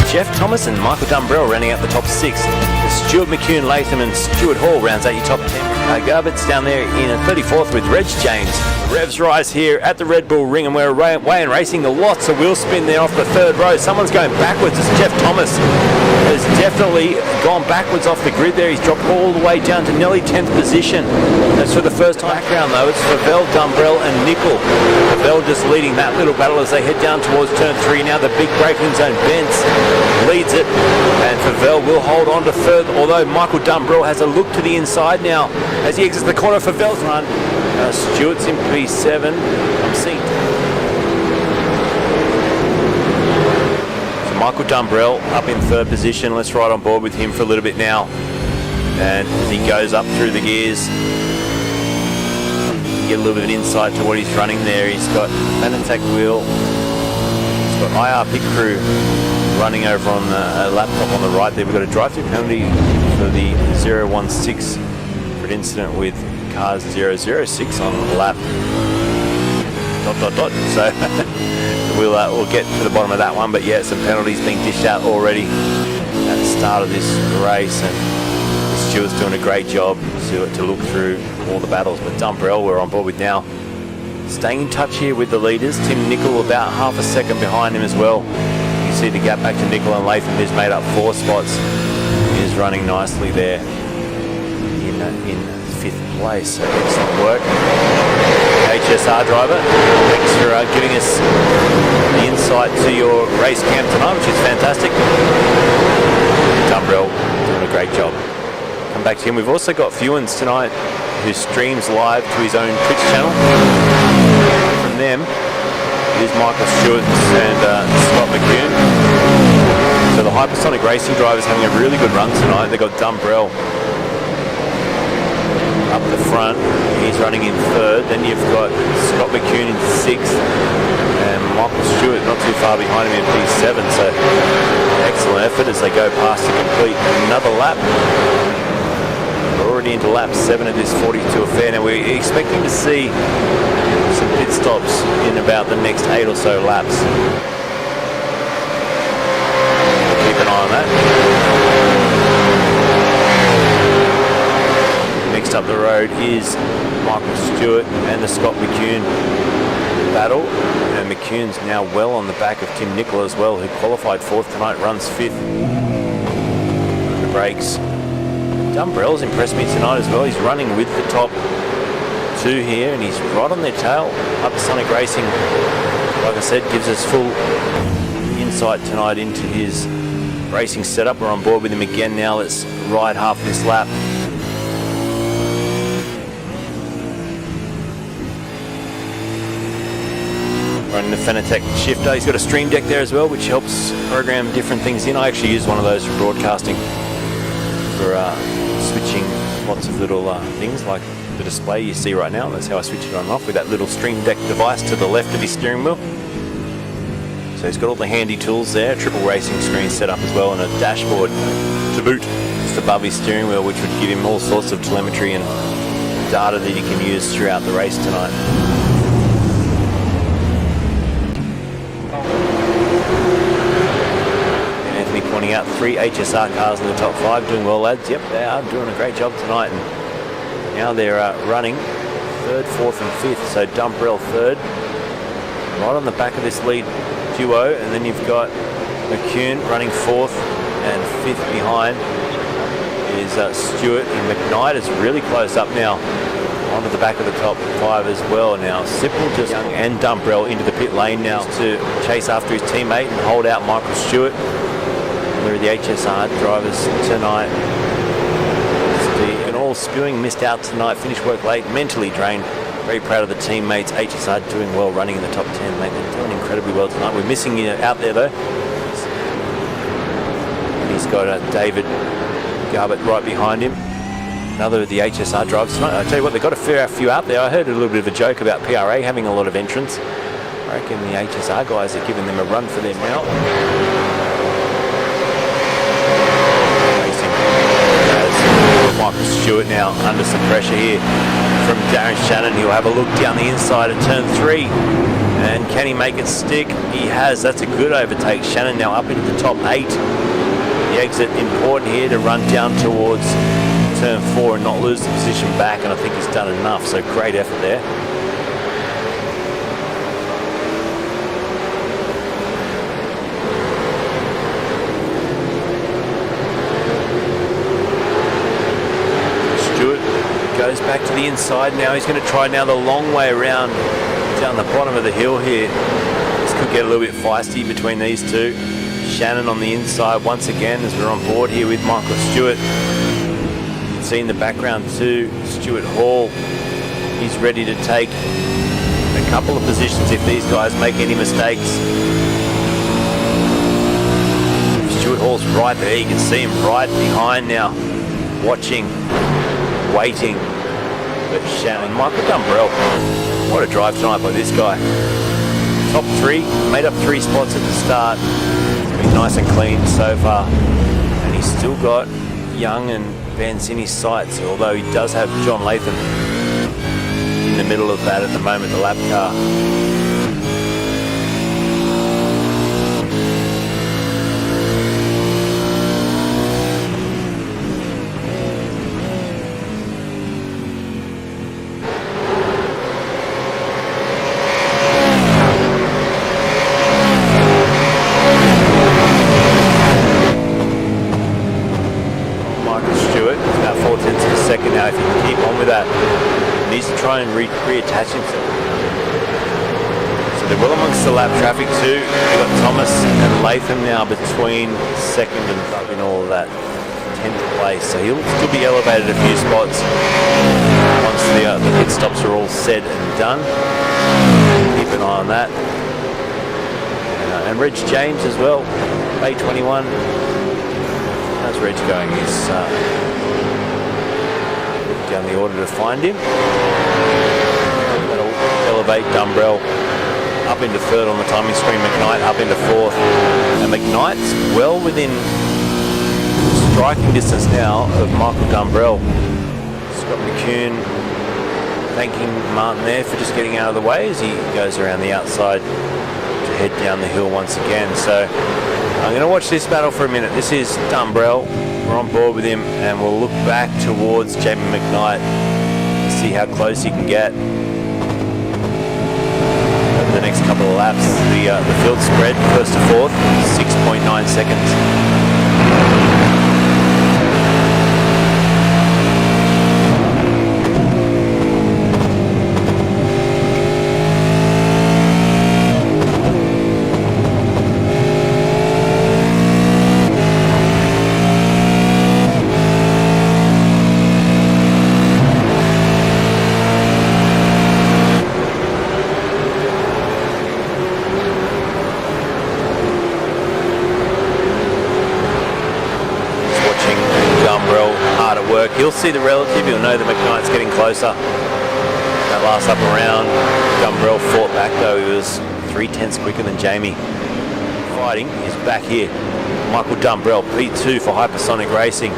Jeff Thomas and Michael Dumbrell rounding out the top 6. Stuart McCune, Latham and Stuart Hall rounds out your top 10. Garbutt's down there in 34th with Reg James. Revs rise here at the Red Bull Ring, and we're away and racing. Lots of wheel spin there off the third row. Someone's going backwards. It's Jeff Thomas. Has definitely gone backwards off the grid there. He's dropped all the way down to nearly 10th position. That's for the first time. Background though, it's Favell, Dumbrell and Nickel. Favell just leading that little battle as they head down towards turn 3. Now the big braking zone. Benz leads it, and Favell will hold on to third, although Michael Dumbrell has a look to the inside now as he exits the corner. Favell's run. Stewart's in P7. I'm seeing Michael Dumbrell up in third position. Let's ride on board with him for a little bit now. And as he goes up through the gears, get a little bit of an insight to what he's running there. He's got Fanatec wheel. He's got IR Pit Crew running over on the laptop on the right there. We've got a drive-through penalty for the 016 for an incident with cars 006 on the lap. ... So we'll get to the bottom of that one, but yeah, some penalties being dished out already at the start of this race, and Stuart's doing a great job to look through all the battles. But Dumbrell we're on board with now, staying in touch here with the leaders. Tim Nickel about half a second behind him as well. You see the gap back to Nickel and Latham, who's made up 4 spots. He's running nicely there in 5th place. So excellent work. HSR driver, thanks for giving us the insight to your race camp tonight, which is fantastic. Dumbrell doing a great job. Come back to him. We've also got Fewens tonight, who streams live to his own Twitch channel. From them is Michael Stewart and Scott McCune. So the Hypersonic Racing drivers having a really good run tonight. They've got Dumbrell up the front, he's running in third. Then you've got Scott McCune in 6th, and Michael Stewart not too far behind him in P7. So excellent effort as they go past to complete another lap. We're already into lap 7 of this 42 affair. Now we're expecting to see some pit stops in about the next 8 or so laps. Keep an eye on that. Next up the road is Michael Stewart and the Scott McCune battle, and McCune's now well on the back of Tim Nickel as well, who qualified 4th tonight, runs 5th. The brakes. Dumbrell's impressed me tonight as well. He's running with the top 2 here, and he's right on their tail. Hypersonic Racing, like I said, gives us full insight tonight into his racing setup. We're on board with him again now. Let's ride half this lap. Running the Fanatec shifter. He's got a stream deck there as well, which helps program different things in. I actually use one of those for broadcasting, for switching lots of little things like the display you see right now. That's how I switch it on and off, with that little stream deck device to the left of his steering wheel. So he's got all the handy tools there, triple racing screen set up as well, and a dashboard to boot just above his steering wheel, which would give him all sorts of telemetry and data that he can use throughout the race tonight. Pointing out 3 HSR cars in the top 5, doing well, lads. Yep, they are doing a great job tonight, and now they're running 3rd, 4th and 5th. So Dumbrell 3rd, right on the back of this lead duo, and then you've got McCune running 4th, and 5th behind is Stewart. And McKnight is really close up now onto the back of the top 5 as well. Now Sipple just Young and Dumbrell into the pit lane now to chase after his teammate and hold out Michael Stewart. Where are the HSR drivers tonight? And all spewing, missed out tonight, finished work late, mentally drained. Very proud of the teammates. HSR doing well, running in the top 10, mate. They're doing incredibly well tonight. We're missing you out there though. And he's got David Garbutt right behind him. Another of the HSR drivers tonight. I tell you what, they've got a fair few out there. I heard a little bit of a joke about PRA having a lot of entrants. I reckon the HSR guys are giving them a run for their mouth. Michael Stewart now under some pressure here from Darren Shannon. He'll have a look down the inside of turn 3 and Can he make it stick? He has. That's a good overtake. Shannon now up into the top 8. The exit important here to run down towards turn 4 and not lose the position back, and I think he's done enough, so great effort there. Stewart goes back to the inside now. He's going to try now the long way around down the bottom of the hill here. This could get a little bit feisty between these two. Shannon on the inside once again as we're on board here with Michael Stewart. You can see in the background too, Stuart Hall. He's ready to take a couple of positions if these guys make any mistakes. Stuart Hall's right there. You can see him right behind now, watching, waiting. But Shannon, Michael Dumbrell, what a drive tonight by this guy. Top 3, made up 3 spots at the start. It's been nice and clean so far. And he's still got Young and Benz in his sights, although he does have John Latham in the middle of that at the moment, the lap car. Now, if he can keep on with that, he needs to try and reattach himself. So they're well amongst the lap traffic too. We've got Thomas and Latham now between second and third in all of that 10th place. So he'll still be elevated a few spots once the pit stops are all said and done. Keep an eye on that. And Reg James as well, May 21. How's Reg going? He's down the order to find him. That'll elevate Dumbrell up into 3rd on the timing screen. McKnight up into 4th. And McKnight's well within striking distance now of Michael Dumbrell. Scott McCune thanking Martin there for just getting out of the way as he goes around the outside to head down the hill once again. So I'm going to watch this battle for a minute. This is Dumbrell. We're on board with him, and we'll look back towards Jamie McKnight to see how close he can get over the next couple of laps. The field spread, 1st to 4th, 6.9 seconds. You'll see the relative, you'll know that McKnight's getting closer. That last up around, Dumbrell fought back though, he was 3/10 quicker than Jamie. Fighting is back here. Michael Dumbrell, P2 for Hypersonic Racing.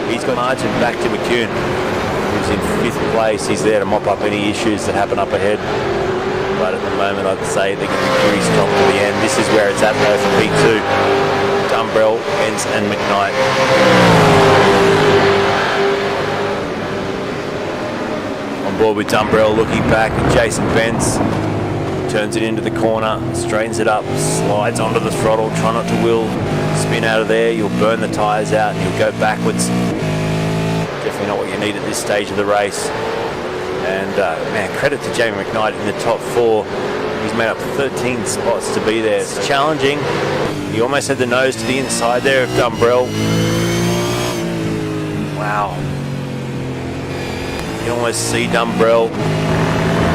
He's got margin back to McCune, who's in 5th place. He's there to mop up any issues that happen up ahead. But at the moment, I'd say they're going to be pretty strong to the end. This is where it's at though for P2. Dumbrell, Benz and McKnight. Board with Dumbrell looking back. Jason Benz turns it into the corner, straightens it up, slides onto the throttle, try not to wheel spin out of there. You'll burn the tyres out and you'll go backwards. Definitely not what you need at this stage of the race. And man, credit to Jamie McKnight in the top 4. He's made up 13 spots to be there. It's challenging. He almost had the nose to the inside there of Dumbrell. Wow. You can almost see Dumbrell. I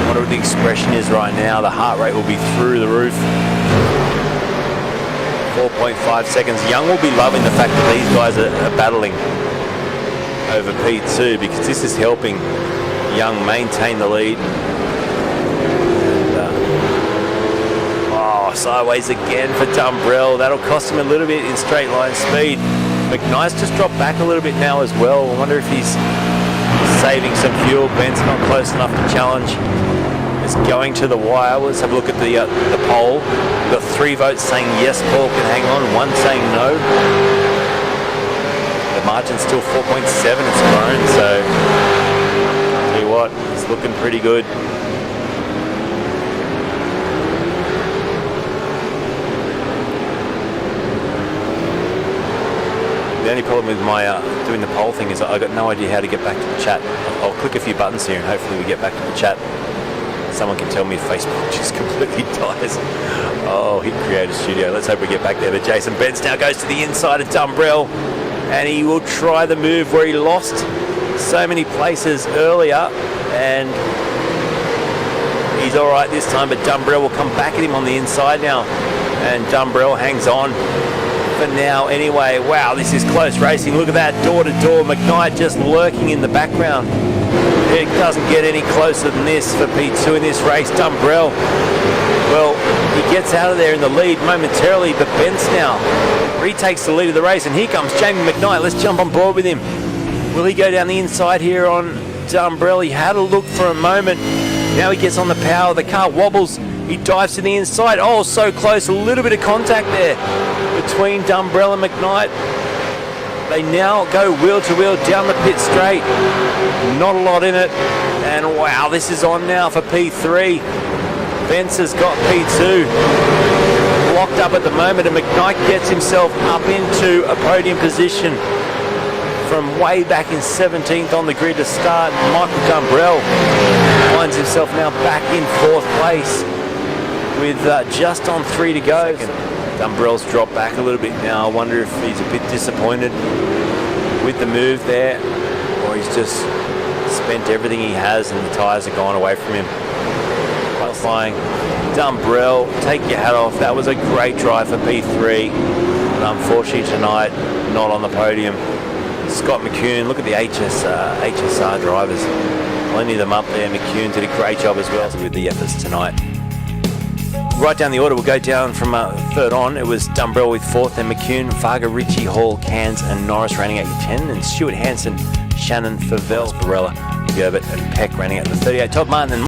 wonder what the expression is right now. The heart rate will be through the roof. 4.5 seconds. Young will be loving the fact that these guys are battling over P2 because this is helping Young maintain the lead. And, sideways again for Dumbrell. That'll cost him a little bit in straight line speed. McKnight's just dropped back a little bit now as well. I wonder if he's saving some fuel. Ben's not close enough to challenge. is going to the wire. Let's have a look at the poll. We've got 3 votes saying yes, Paul can hang on, 1 saying no. The margin's still 4.7, it's grown, so tell you what, it's looking pretty good. The only problem with my doing the poll thing is I got no idea how to get back to the chat. I'll click a few buttons here and hopefully we get back to the chat. Someone can tell me if Facebook just completely dies. Oh, hit Creator Studio. Let's hope we get back there. But Jason Bence now goes to the inside of Dumbrell and he will try the move where he lost so many places earlier, and he's all right this time, but Dumbrell will come back at him on the inside now, and Dumbrell hangs on for now anyway. Wow, this is close racing. Look at that, door to door. McKnight just lurking in the background. It doesn't get any closer than this for P2 in this race. Dumbrell, well, he gets out of there in the lead momentarily, but Bence now retakes the lead of the race, and here comes Jamie McKnight. Let's jump on board with him. Will he go down the inside here on Dumbrell? He had a look for a moment. Now he gets on the power. The car wobbles. He dives to the inside. Oh, so close. A little bit of contact there between Dumbrell and McKnight. They now go wheel to wheel down the pit straight. Not a lot in it. And wow, this is on now for P3. Bence has got P2 locked up at the moment, and McKnight gets himself up into a podium position from way back in 17th on the grid to start. Michael Dumbrell finds himself now back in 4th place with just on 3 to go. Dumbrell's dropped back a little bit now. I wonder if he's a bit disappointed with the move there, or he's just spent everything he has and the tyres have gone away from him. Qualifying. Dumbrell, take your hat off. That was a great drive for P3, but unfortunately tonight, not on the podium. Scott McCune, look at the HSR drivers. Plenty of them up there. McCune did a great job as well with the efforts tonight. Right down the order, we'll go down from 3rd on. It was Dumbrell with 4th, then McCune, Varga, Ritchie, Hall, Cairns and Norris running out your 10, and Stuart Hanson, Shannon, Favell, Barella, Gerbert and Peck running out the 38. Todd Martin and